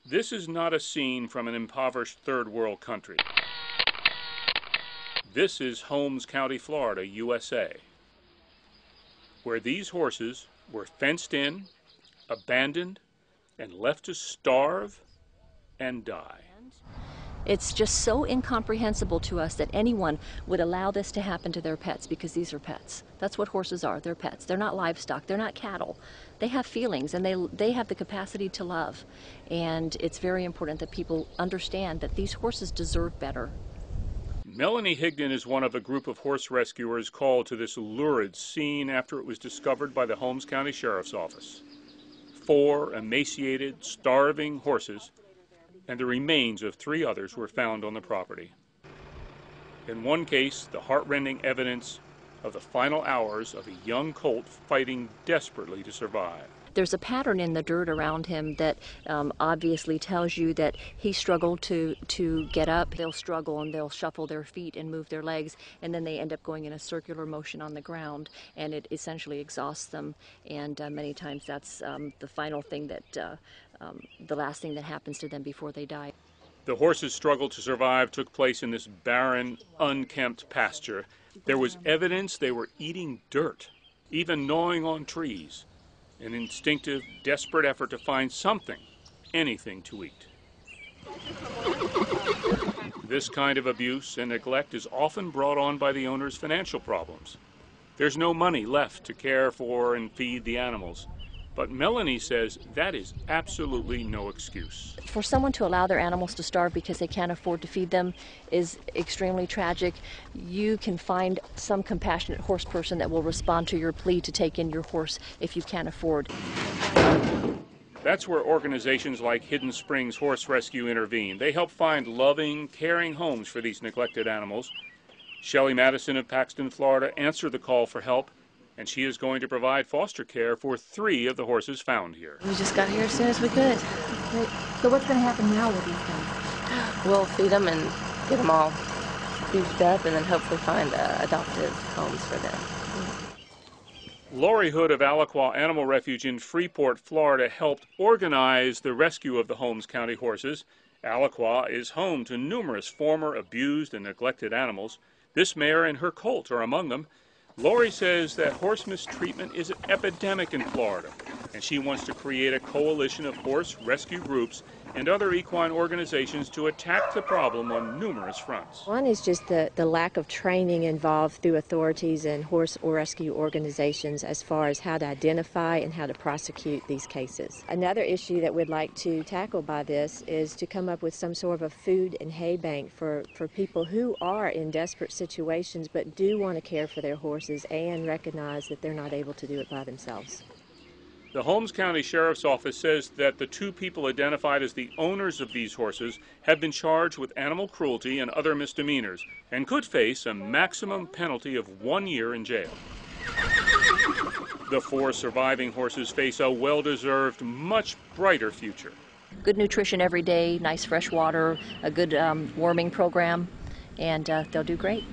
This is not a scene from an impoverished third world country. This is Holmes County, Florida, USA, where these horses were fenced in, abandoned, and left to starve and die. It's just so incomprehensible to us that anyone would allow this to happen to their pets, because these are pets. That's what horses are. They're pets. They're not livestock. They're not cattle. They have feelings, and they have the capacity to love. And it's very important that people understand that these horses deserve better. Melanie Higdon is one of a group of horse rescuers called to this lurid scene after it was discovered by the Holmes County Sheriff's Office. 4 emaciated, starving horses and the remains of 3 others were found on the property. In one case, the heartrending evidence of the final hours of a young colt fighting desperately to survive. There's a pattern in the dirt around him that obviously tells you that he struggled to get up. They'll struggle and they'll shuffle their feet and move their legs, and then they end up going in a circular motion on the ground, and it essentially exhausts them. And many times that's the final thing that, the last thing that happens to them before they die. The horses' struggle to survive took place in this barren, unkempt pasture. There was evidence they were eating dirt, even gnawing on trees. An instinctive, desperate effort to find something, anything to eat. This kind of abuse and neglect is often brought on by the owner's financial problems. There's no money left to care for and feed the animals. But Melanie says that is absolutely no excuse. For someone to allow their animals to starve because they can't afford to feed them is extremely tragic. You can find some compassionate horse person that will respond to your plea to take in your horse if you can't afford. That's where organizations like Hidden Springs Horse Rescue intervene. They help find loving, caring homes for these neglected animals. Shelley Madison of Paxton, Florida, answered the call for help, and she is going to provide foster care for 3 of the horses found here. We just got here as soon as we could. Great. So what's going to happen now with these things? We'll feed them and get them all beefed up, and then hopefully find adoptive homes for them. Lori Hood of Alaqua Animal Refuge in Freeport, Florida, helped organize the rescue of the Holmes County horses. Alaqua is home to numerous former abused and neglected animals. This mare and her colt are among them. Lori says that horse mistreatment is an epidemic in Florida, and she wants to create a coalition of horse rescue groups and other equine organizations to attack the problem on numerous fronts. One is just the lack of training involved through authorities and horse rescue organizations as far as how to identify and how to prosecute these cases. Another issue that we'd like to tackle by this is to come up with some sort of a food and hay bank for people who are in desperate situations but do want to care for their horses and recognize that they're not able to do it by themselves. The Holmes County Sheriff's Office says that the 2 people identified as the owners of these horses have been charged with animal cruelty and other misdemeanors and could face a maximum penalty of 1 year in jail. The 4 surviving horses face a well-deserved, much brighter future. Good nutrition every day, nice fresh water, a good warming program, and they'll do great.